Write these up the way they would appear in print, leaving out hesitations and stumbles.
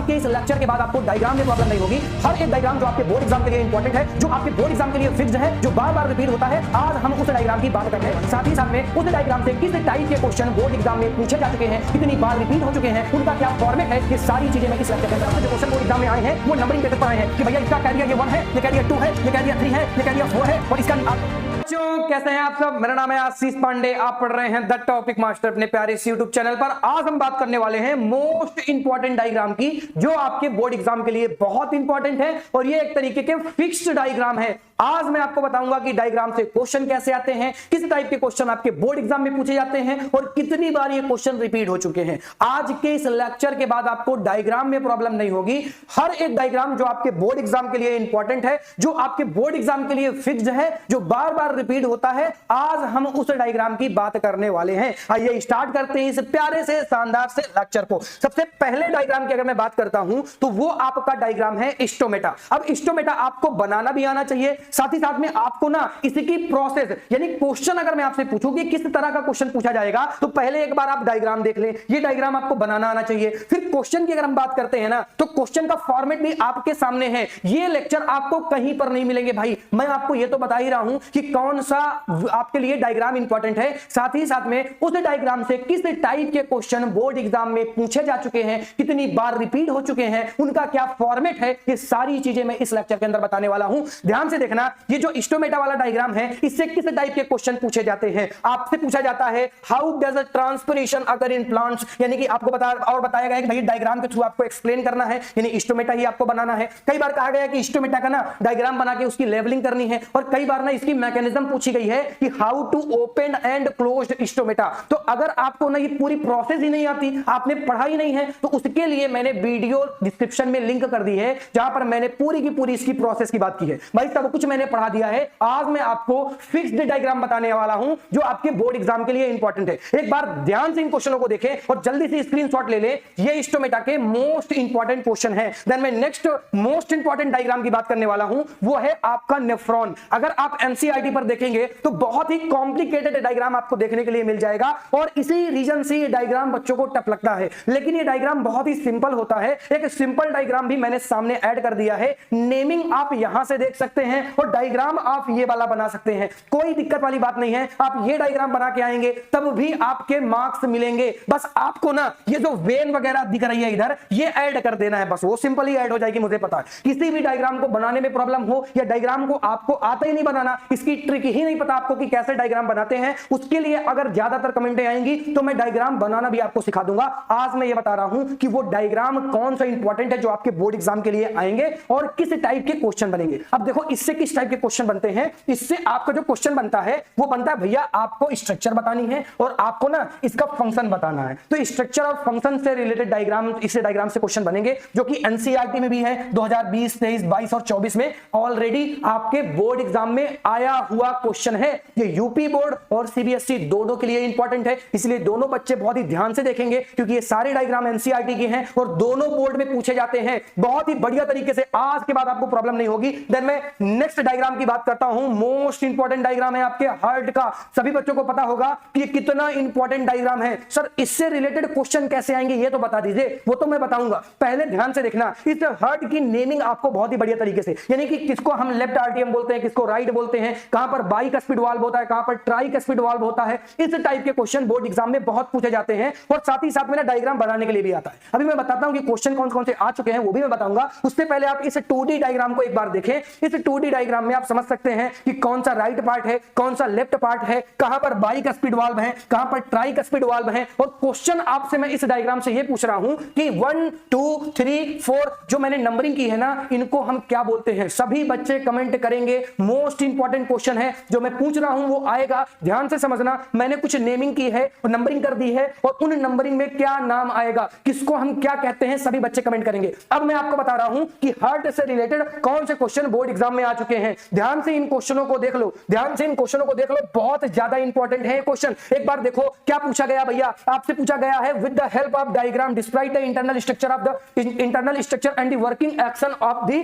के इस लेक्चर के बाद आपको डायग्राम में प्रॉब्लम नहीं होगी। हर एक डायग्राम जो आपके बोर्ड एग्जाम के लिए इंपॉर्टेंट है, जो आपके बोर्ड एग्जाम के लिए फिक्स्ड है, जो बार बार रिपीट होता है, आज हम उस डायग्राम की बात करते हैं। साथ ही साथ में उस डायग्राम से किस टाइप के क्वेश्चन बोर्ड एग्जाम में पूछे जा चुके हैं, कितनी बार रिपीट हो चुके हैं, उनका क्या फॉर्मेट है, ये सारी चीजें मैं इस लेक्चर के अंदर जो क्वेश्चन बोर्ड एग्जाम में आए हैं वो नंबरिंग बेसिस पर आए हैं कि भैया इसका कैरियर ये 1 है, ये कैरियर 2 है, ये कैरियर 3 है, ये कैरियर 4 है और इसका बच्चों कैसे हैं आप सब। मेरा नाम है आशीष पांडे, आप पढ़ रहे हैं द टॉपिक मास्टर अपने प्यारे इस यूट्यूब चैनल पर। आज हम बात करने वाले हैं मोस्ट इंपॉर्टेंट डायग्राम की, जो आपके बोर्ड एग्जाम के लिए बहुत इंपॉर्टेंट है और ये एक तरीके के फिक्स्ड डायग्राम है। आज मैं आपको बताऊंगा कि डायग्राम से क्वेश्चन कैसे आते हैं, किस टाइप के क्वेश्चन आपके बोर्ड एग्जाम में पूछे जाते हैं और कितनी बार ये क्वेश्चन रिपीट हो चुके हैं। आज के इस लेक्चर के बाद आपको डायग्राम में प्रॉब्लम नहीं होगी। हर एक डायग्राम जो आपके बोर्ड एग्जाम के लिए इंपॉर्टेंट है, जो आपके बोर्ड एग्जाम के लिए फिक्स्ड है, जो बार बार रिपीट होता है, आज हम उस डायग्राम की बात करने वाले हैं। आइए स्टार्ट करते हैं इस प्यारे से शानदार से लेक्चर को। सबसे पहले डायग्राम की अगर मैं बात करता हूं तो वो आपका डायग्राम है स्टोमेटा। अब स्टोमेटा आपको बनाना भी आना चाहिए, साथ ही साथ में आपको ना इसकी प्रोसेस यानी क्वेश्चन अगर मैं आपसे पूछूं कि किस तरह का क्वेश्चन पूछा जाएगा तो पहले एक बार आप डायग्राम देख लें। ये डायग्राम आपको बनाना आना चाहिए। फिर क्वेश्चन की अगर हम बात करते हैं ना तो क्वेश्चन का फॉर्मेट भी आपके सामने है। ये लेक्चर आपको कहीं पर नहीं मिलेंगे भाई। मैं आपको ये तो बता ही रहा हूं कि कौन सा आपके लिए डायग्राम इंपॉर्टेंट है, साथ ही साथ में उस डायग्राम से किस टाइप के क्वेश्चन बोर्ड एग्जाम में पूछे जा चुके हैं, कितनी बार रिपीट हो चुके हैं, उनका क्या फॉर्मेट है, ये सारी चीजें मैं इस लेक्चर के अंदर बताने वाला हूं। ध्यान से देखना, ये जो स्टोमेटा वाला डायग्राम है इससे किस टाइप के क्वेश्चन पूछे जाते हैं। आपसे पूछा जाता है how does a transpiration occur in plants, यानी कि आपको बताया गया है कि भाई डायग्राम के थ्रू आपको एक्सप्लेन करना है, यानी स्टोमेटा ही आपको बनाना है। कई बार कहा गया कि स्टोमेटा का ना डायग्राम बना के उसकी लेवलिंग करनी है और कई बार ना इसकी मैकेनिज्म पूछी गई है कि how to open and closed stomata. तो अगर आपको ना ये पूरी प्रोसेस ही नहीं आती, आपने पढ़ा ही नहीं है, तो उसके लिए मैंने वीडियो डिस्क्रिप्शन में लिंक कर दी है जहां पर मैंने पूरी की पूरी इसकी प्रोसेस की बात की है। भाई सब कुछ मैंने पढ़ा दिया है। आज मैं आपको फिक्स्ड डायग्राम बताने वाला हूं जो आपके बोर्ड एग्जाम के लिए इंपॉर्टेंट है। एक बार ध्यान से इन क्वेश्चनों को देखें और जल्दी से स्क्रीनशॉट ले लें। ये स्टोमेटा के मोस्ट इंपॉर्टेंट क्वेश्चन है। देन मैं नेक्स्ट मोस्ट इंपॉर्टेंट डायग्राम की बात करने वाला हूं, वो है आपका नेफ्रॉन। अगर आप एनसीईआरटी पर देखेंगे तो बहुत ही कॉम्प्लिकेटेड डायग्राम आपको देखने के लिए मिल जाएगा और इसी रीजन से ये डायग्राम बच्चों को टफ लगता है, लेकिन ये डायग्राम बहुत ही सिंपल होता है। एक सिंपल डायग्राम भी मैंने सामने ऐड कर दिया है। नेमिंग आप यहां से देख सकते हैं और डायग्राम आप ये वाला बना सकते हैं, कोई दिक्कत वाली बात नहीं है। आप ये डायग्राम बना के आएंगे तब भी आपके मार्क्स मिलेंगे। बस आपको ना ये जो वेन वगैरह दिख रही है इधर, ये ऐड कर देना है, बस वो सिंपल ही ऐड हो जाएगी। मुझे पता है किसी भी डायग्राम को बनाने में प्रॉब्लम हो या डायग्राम को आपको आता ही नहीं बनाना, इसकी ट्रिक ही नहीं पता आपको कि कैसे डायग्राम बनाते हैं, उसके लिए अगर ज्यादातर कमेंटें आएंगी तो मैं डायग्राम बनाना भी आपको सिखा दूंगा। आज मैं ये बता रहा हूं कि वो डायग्राम कौन सा इंपॉर्टेंट है जो आपके बोर्ड एग्जाम के लिए आएंगे और किस टाइप के क्वेश्चन बनेंगे। अब देखो इससे किस टाइप के क्वेश्चन बनते हैं। इससे आपका जो क्वेश्चन बनता है वो बनता है भैया आपको स्ट्रक्चर बतानी है और आपको ना इसका फंक्शन बताना है। तो स्ट्रक्चर और फंक्शन से रिलेटेड डायग्राम, इस डायग्राम से क्वेश्चन बनेंगे जो कि एनसीईआरटी में भी है। 2020, 23, 22 और 24 में ऑलरेडी आपके बोर्ड एग्जाम में आया हुआ क्वेश्चन है। ये यूपी बोर्ड और सीबीएसई दोनों के लिए इंपॉर्टेंट है, इसलिए दोनों बच्चे बहुत ही ध्यान से देखेंगे क्योंकि ये सारे डायग्राम एनसीईआरटी के हैं और दोनों बोर्ड में पूछे जाते हैं बहुत ही बढ़िया तरीके से। आज के बाद आपको प्रॉब्लम नहीं होगी। देन मैं नेक्स्ट डायग्राम की बात करता हूं। मोस्ट इंपॉर्टेंट डायग्राम है आपके हार्ट का। सभी बच्चों को पता होगा कि ये कितना इंपॉर्टेंट डायग्राम है। सर इससे रिलेटेड क्वेश्चन कैसे आएंगे ये तो बता दीजिए, वो तो मैं बताऊंगा। पहले ध्यान से देखना, इस हार्ट की नेमिंग आपको बहुत ही बढ़िया तरीके से, यानी कि किसको हम लेफ्ट आर्टियम बोलते हैं, किसको राइट बोलते हैं, कहां पर बाइकस्पिड वाल्व होता है, कहां पर ट्राइकस्पिड वाल्व होता है। इस टाइप के क्वेश्चन बोर्ड एग्जाम में बहुत पूछे जाते हैं और साथ ही साथ में ना डायग्राम बनाने के लिए भी आता है। अभी मैं बताता हूं कि क्वेश्चन कौन कौन से आ चुके हैं, वो भी मैं बताऊंगा। उससे पहले आप इस 2D डायग्राम को एक बार देखें। इस 2D डायग्राम में आप समझ सकते हैं कि कौन सा राइट पार्ट है, कौन सा लेफ्ट पार्ट है, कहां पर बाइकस्पिड वाल्व है, कहां पर ट्राइकस्पिड वाल्व है। और क्वेश्चन आपसे मैं इस डायग्राम से ये पूछ रहा हूं कि 1, 2, 3, 4 जो मैंने नंबरिंग की है ना, इनको हम क्या बोलते हैं। सभी बच्चे कमेंट करेंगे। मोस्ट इंपॉर्टेंट क्वेश्चन है जो मैं पूछ रहा हूं वो आएगा, ध्यान से समझना। मैंने कुछ नेमिंग की है और नंबरिंग कर दी है और उन नंबरिंग में क्या नाम आएगा, किसको हम क्या कहते हैं, सभी बच्चे कमेंट करेंगे। अब मैं आपको बता रहा हूं कि हार्ट से रिलेटेड कौन से क्वेश्चन बोर्ड एग्जाम में आ चुके हैं। ध्यान से इन क्वेश्चनों को देख लो, ध्यान से इन क्वेश्चनों को देख लो, बहुत ज्यादा इंपॉर्टेंट है क्वेश्चन। एक बार देखो क्या पूछा गया भैया, आपसे पूछा गया है with the help of diagram describe the internal structure and the working action of the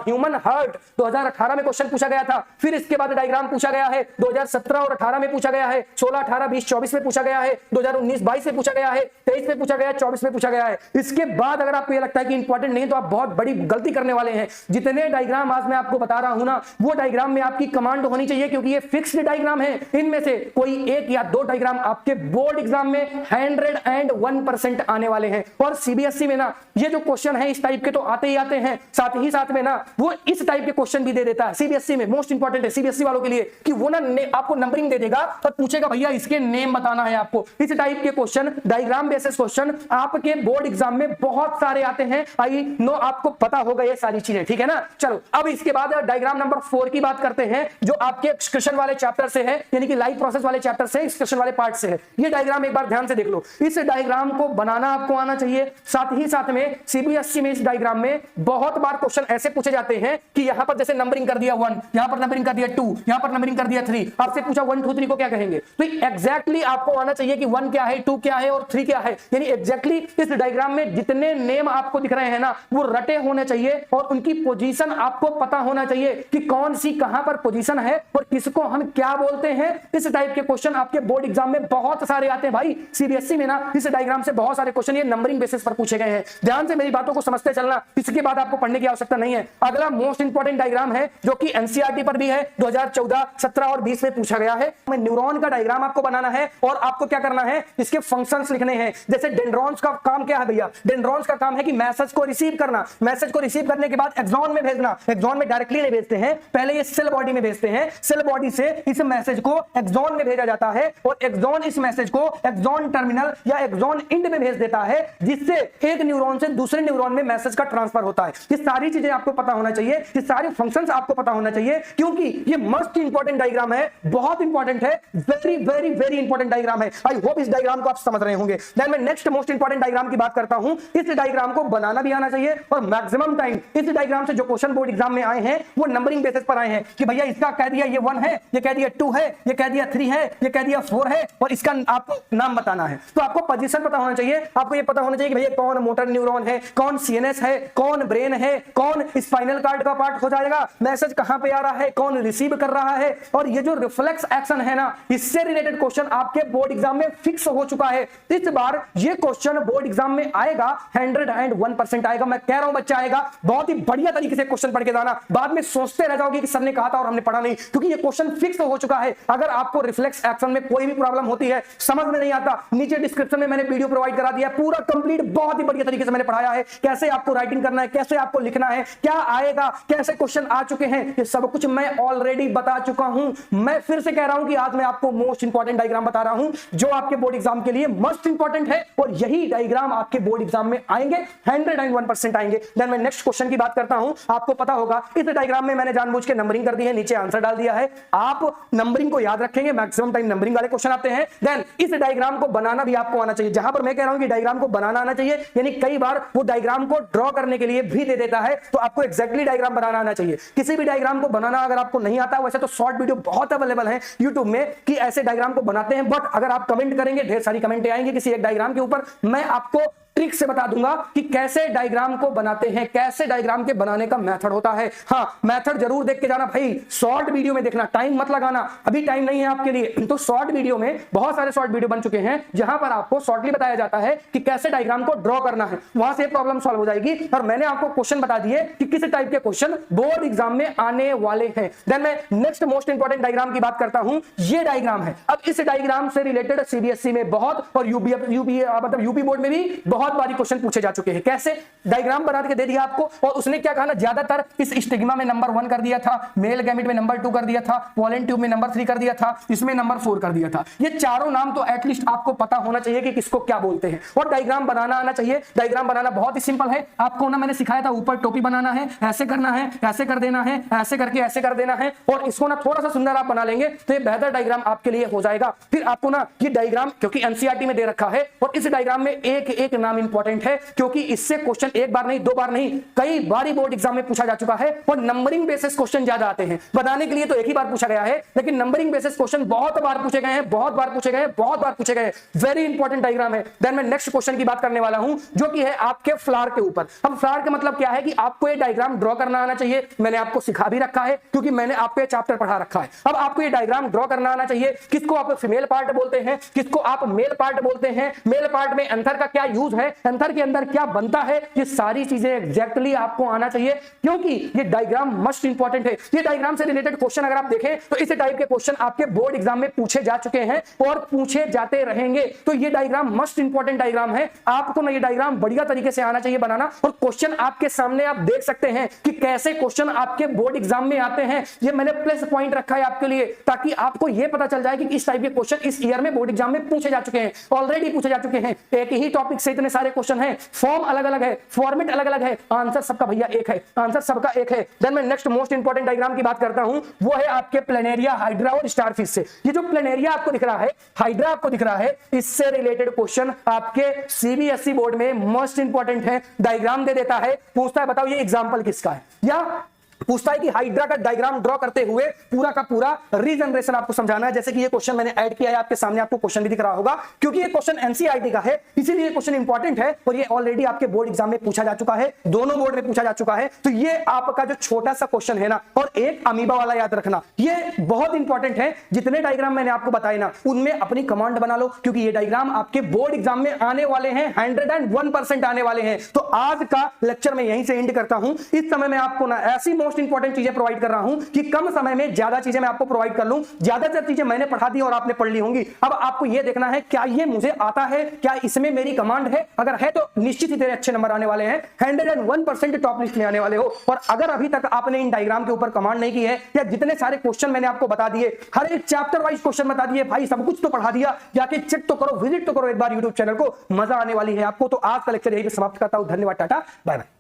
human heart. 2018 में क्वेश्चन पूछा गया था। फिर इसके बाद डायग्राम पूछा गया है, 2017 और 18 में पूछा गया है, 16, 18, 20, 24 में पूछा गया है, 2019, 22 में पूछा गया है, 23 में पूछा गया है, 24 में पूछा गया है। इसके बाद अगर आपको ये लगता है कि इंपॉर्टेंट नहीं तो आप बहुत बड़ी गलती करने वाले हैं। जितने डायग्राम आज मैं आपको बता रहा हूं ना, वो डायग्राम में आपकी कमांड होनी चाहिए, क्योंकि ये फिक्स्ड डायग्राम है। इनमें से कोई एक या दो डायग्राम आपके बोर्ड एग्जाम में 101% आने वाले हैं। और सीबीएसई में ना ये जो क्वेश्चन है इस टाइप के तो आते ही आते हैं, साथ ही साथ में ना वो इस टाइप के क्वेश्चन भी दे देता है सीबीएसई में। मोस्ट इंपॉर्टेंट है सीबीएसई वालों के लिए कि वो ना आपको नंबरिंग दे देगा और पूछेगा भैया इसके नेम बताना है आपको। इस टाइप के क्वेश्चन, डायग्राम बेसिस क्वेश्चन आपके बोर्ड एग्जाम में बहुत सारे आते हैं। आई नो आपको पता होगा ये सारी चीजें, ठीक है ना। चलो अब इसके बाद डायग्राम नंबर 4 की बात करते हैं, जो आपके एक्सक्रीशन वाले चैप्टर से है, यानी कि लाइव प्रोसेस वाले चैप्टर से, एक्सक्रीशन वाले पार्ट से है। ये डायग्राम एक बार ध्यान से देख लो। इस डायग्राम को बनाना आपको आना चाहिए। साथ ही साथ में सीबीएसई में इस डायग्राम में बहुत बार क्वेश्चन ऐसे पूछे जाते हैं कि यहां पर जैसे नंबरिंग कर दिया 1, यहां पर नंबरिंग कर दिया 2, यहां पर नंबरिंग कर दिया 3, आपसे पूछा 1 2 3 को क्या कहेंगे। तो एग्जैक्टली आपको आना चाहिए कि 1 क्या है, 2 क्या है और 3 क्या है। यानी एग्जैक्टली इस डायग्राम में जितने नेम आपको दिख रहे हैं ना वो रटे होने चाहिए और उनकी पोजीशन आपको पता होना चाहिए कि कौन सी कहां पर पोजीशन है और किसको हम क्या बोलते हैं। इस टाइप के क्वेश्चन आपके बोर्ड एग्जाम में बहुत सारे आते हैं भाई। सीबीएसई में ना इस डायग्राम से बहुत सारे क्वेश्चन ये नंबरिंग बेसिस पर पूछे गए हैं। ध्यान से मेरी बातों को समझते चलना, इसके बाद आपको पढ़ने की आवश्यकता नहीं है। अगला मोस्ट इंपोर्टेंट डायग्राम है जो कि एनसीईआरटी पर भी है, 2014, 17 और 20 में पूछा गया है। न्यूरॉन का डायग्राम आपको बनाना है और आपको क्या करना है, इसके फंक्शंस लिखने हैं। जैसे डेंड्रॉन्स का काम क्या है भैया, डेंड्रॉन्स का काम है कि मैसेज को रिसीव करना, मैसेज को रिसीव करने के बाद एक्सॉन में भेजना। एक्सॉन में डायरेक्टली नहीं भेजते हैं, पहले ये सेल बॉडी में भेजते हैं। सेल बॉडी से इस मैसेज को एक्सॉन में भेजा जाता है और एक्सॉन इस मैसेज को एक्सॉन टर्मिनल या एक्सॉन एंड में भेज देता है, जिससे एक न्यूरॉन से दूसरे न्यूरॉन में मैसेज का ट्रांसफर होता है। ये सारी चीजें आपको पता होना चाहिए, ये सारे फंक्शंस आपको पता होना चाहिए, क्योंकि ये मोस्ट इंपॉर्टेंट डायग्राम है, बहुत इंपॉर्टेंट है, very very very important diagram है। आई होप इस डायग्राम को आप समझ रहे होंगे। देन मैं नेक्स्ट मोस्ट इंपॉर्टेंट डायग्राम की बात करता हूं। इस डायग्राम को बनाना भी आना चाहिए और मैक्सिमम टाइम इस डायग्राम से जो क्वेश्चन बोर्ड एग्जाम में आए हैं वो नंबरिंग बेसिस पर आए हैं कि भैया इसका कह दिया ये 1 है, ये कह दिया 2 है, ये कह दिया 3 है, ये कह दिया 4 है और इसका आपको नाम बताना है। तो आपको पोजीशन पता होना चाहिए, आपको ये पता होना चाहिए कि भैया कौन मोटर न्यूरॉन है, कौन सीएनएस है, कौन ब्रेन है, कौन स्पाइनल कार्ड का पार्ट हो जाएगा, मैसेज कहां पे आ रहा है, कौन रिसीव कर रहा है। और ये जो रिफ्लेक्स एक्शन है ना, इससे रिलेटेड क्वेश्चन आपके बोर्ड एग्जाम में फिक्स हो चुका है। इस बार ये क्वेश्चन बोर्ड एग्जाम में आएगा, 101% आएगा। मैं कह रहा हूं बच्चा आएगा। बहुत ही बढ़िया तरीके से क्वेश्चन पढ़ के जाना, बाद में सोचते रह जाओगे कि सर ने कहा था और हमने पढ़ा नहीं, क्योंकि ये क्वेश्चन फिक्स हो चुका है। अगर आपको रिफ्लेक्स एक्शन में कोई भी प्रॉब्लम होती है, समझ में नहीं आता, नीचे डिस्क्रिप्शन में मैंने वीडियो प्रोवाइड करा दिया, पूरा कंप्लीट बहुत ही बढ़िया तरीके से मैंने पढ़ाया है। कैसे आपको राइटिंग करना है, कैसे आपको लिखना है, क्या आएगा, कैसे क्वेश्चन आ चुके हैं, ये सब कुछ मैं ऑलरेडी बता चुका हूं। मैं फिर से कह रहा हूं कि आज मैं आपको मोस्ट इंपॉर्टेंट डायग्राम बता रहा हूं जो आपके बोर्ड एग्जाम के लिए मोस्ट इंपॉर्टेंट है और यही डायग्राम आपके बोर्ड एग्जाम में आएंगे, 101% आएंगे। देन मैं नेक्स्ट क्वेश्चन की बात करता हूं। आपको पता होगा इस डायग्राम में मैंने जानबूझ के नंबरिंग कर दी है, नीचे आंसर डाल दिया है। आप नंबरिंग को याद रखेंगे, मैक्सिमम टाइम नंबरिंग वाले क्वेश्चन आते हैं। देन इस डायग्राम को बनाना भी आपको आना चाहिए। जहां पर मैं कह रहा हूं कि डायग्राम को बनाना आना चाहिए, यानी कई बार वो डायग्राम को ड्रॉ करने के लिए भी दे देता है, तो आपको एक्जैक्टली डायग्राम बनाना आना चाहिए। किसी भी डायग्राम को बनाना अगर आपको नहीं आता, वैसे तो शॉर्ट वीडियो बहुत अवेलेबल है यूट्यूब में कि ऐसे डायग्राम को बनाते हैं, बट अगर आप कमेंट करेंगे, ढेर सारी कमेंटें आएंगी किसी एक डायग्राम के ऊपर, मैं आपको ट्रिक से बता दूंगा कि कैसे डायग्राम को बनाते हैं, कैसे डायग्राम के बनाने का मेथड होता है। हाँ, मेथड जरूर देख के जाना भाई, शॉर्ट वीडियो में देखना, टाइम मत लगाना, अभी टाइम नहीं है आपके लिए। तो शॉर्ट वीडियो में बहुत सारे शॉर्ट वीडियो बन चुके हैं जहां पर आपको शॉर्टली बताया जाता है कि कैसे डायग्राम को ड्रॉ करना है, वहां से प्रॉब्लम सॉल्व हो जाएगी। और मैंने आपको क्वेश्चन बता दिए कि किस टाइप के क्वेश्चन बोर्ड एग्जाम में आने वाले हैं। देन मैं नेक्स्ट मोस्ट इंपोर्टेंट डायग्राम की बात करता हूं। ये डायग्राम है। अब इस डायग्राम से रिलेटेड सीबीएसई में बहुत और यूपी बोर्ड में भी बहुत बारी क्वेश्चन पूछे जा चुके हैं। कैसे डायग्राम बना के दे दिया आपको और उसने क्या कहा ना, ज्यादातर इस स्टिग्मा में नंबर 1 कर दिया था, मेल गैमेट में नंबर 2 कर दिया था, पोलन ट्यूब में नंबर 3 कर दिया था, इसमें नंबर 4 कर दिया था। ये चारों नाम तो एटलीस्ट आपको पता होना चाहिए कि किसको क्या बोलते हैं और डायग्राम बनाना आना चाहिए। डायग्राम बनाना बहुत ही सिंपल है। आपको ना मैंने सिखाया था, ऊपर टोपी बनाना है, ऐसे करना है, ऐसे कर देना है, ऐसे करके ऐसे कर देना है और इसको ना थोड़ा सा सुंदर आप बना लेंगे तो ये बेहतर डायग्राम आपके लिए हो जाएगा। फिर आपको ना ये डायग्राम क्योंकि एनसीईआरटी में दे रखा है और इस डायग्राम में एक एक नाम डायग्राम इंपॉर्टेंट है, क्योंकि इससे क्वेश्चन एक बार नहीं, दो बार नहीं, कई बार बोर्ड एग्जाम में पूछा जा चुका है और नंबरिंग बेसिस क्वेश्चन ज्यादा आते हैं। बताने के लिए तो एक ही बार पूछा गया है, लेकिन नंबरिंग बेसिस क्वेश्चन बहुत बार पूछे गए हैं, बहुत बार पूछे गए हैं, बहुत बार पूछे गए। वेरी इंपॉर्टेंट डायग्राम है। देन मैं नेक्स्ट क्वेश्चन की बात करने वाला हूं, जो कि है आपके फ्लावर के ऊपर। अब फ्लावर का मतलब क्या है कि आपको ये डायग्राम ड्रॉ करना आना चाहिए। मैंने आपको सिखा भी रखा है, क्योंकि मैंने आपको ये चैप्टर पढ़ा रखा है। अब आपको ये डायग्राम ड्रॉ करना आना चाहिए। किसको आप फीमेल पार्ट बोलते हैं, किसको आप मेल पार्ट बोलते हैं, मेल पार्ट में एंथर का क्या यूज है, एंथर के अंदर क्या बनता है, ये सारी चीजें एग्जैक्टली आपको आना चाहिए, क्योंकि ये डायग्राम मस्ट इंपॉर्टेंट है। ये डायग्राम से रिलेटेड क्वेश्चन अगर आप देखें तो इस टाइप के क्वेश्चन आपके बोर्ड एग्जाम में पूछे जा चुके हैं और पूछे जाते रहेंगे। तो ये डायग्राम मस्ट इंपॉर्टेंट डायग्राम है। आपको ना ये डायग्राम बढ़िया तरीके से आना चाहिए बनाना, और क्वेश्चन आपके सामने आप देख सकते हैं कि कैसे क्वेश्चन आपके बोर्ड एग्जाम में आते हैं। ये मैंने प्लस पॉइंट रखा है आपके लिए, ताकि आपको ये पता चल जाए कि इस टाइप के क्वेश्चन इस ईयर में बोर्ड एग्जाम में पूछे जा चुके हैं, ऑलरेडी पूछे जा चुके हैं। एक ही टॉपिक से इतने सारे क्वेश्चन हैं, फॉर्म अलग अलग है, फॉर्मेट अलग अलग है, आंसर सबका भैया एक है, आंसर सबका एक है। देन मैं नेक्स्ट मोस्ट इंपॉर्टेंट डायग्राम की बात करता हूं, वो है आपके प्लेनेरिया, हाइड्रा और स्टारफिश से। ये जो प्लेनेरिया आपको दिख रहा है, हाइड्रा आपको दिख रहा है, इससे रिलेटेड क्वेश्चन आपके सीबीएसई बोर्ड में मोस्ट इंपॉर्टेंट है। डायग्राम दे देता है, पूछता है बताओ ये एग्जांपल किसका है, या पूछता है कि हाइड्रा का डायग्राम ड्रॉ करते हुए पूरा का पूरा रीजनरेशन आपको समझाना है। जैसे कि ये क्वेश्चन मैंने ऐड किया है आपके सामने, आपको क्वेश्चन भी दिख रहा होगा, क्योंकि ये क्वेश्चन एनसीईआरटी का है, इसीलिए क्वेश्चन इंपॉर्टेंट है और ये ऑलरेडी आपके बोर्ड एग्जाम में पूछा जा चुका है, दोनों बोर्ड में पूछा जा चुका है। तो ये आपका जो छोटा सा क्वेश्चन है ना, और एक अमीबा वाला याद रखना, ये बहुत इंपॉर्टेंट है। जितने डायग्राम मैंने आपको बताए ना, उनमें अपनी कमांड बना लो, क्योंकि ये डायग्राम आपके बोर्ड एग्जाम में आने वाले हैं, 101% आने वाले हैं। तो आज का लेक्चर मैं यहीं से एंड करता हूं। इस समय मैं आपको ना ऐसी मोस्ट इंपॉर्टेंट चीजें प्रोवाइड कर रहा हूं कि कम समय में ज्यादा चीजें मैं आपको प्रोवाइड कर लूं। ज्यादातर चीजें मैंने पढ़ा दी और आपने पढ़ ली होंगी। अब आपको यह देखना है क्या ये मुझे आता है, क्या इसमें मेरी कमांड है। अगर है तो निश्चित ही तेरे अच्छे नंबर आने वाले हैं, 101% टॉप लिस्ट में आने वाले हो। और अगर अभी तक आपने इन डायग्राम के ऊपर कमांड नहीं की है, या जितने सारे क्वेश्चन मैंने आपको बता दिए, हर एक चैप्टर वाइज क्वेश्चन बता दिए, भाई सब कुछ तो पढ़ा दिया, जाके चेक तो करो, विजिट तो करो एक बार यूट्यूब चैनल को, मजा आने वाली है आपको। तो आज का लेक्चर यही पे समाप्त करता हूं। धन्यवाद, टाटा, बाय बाय।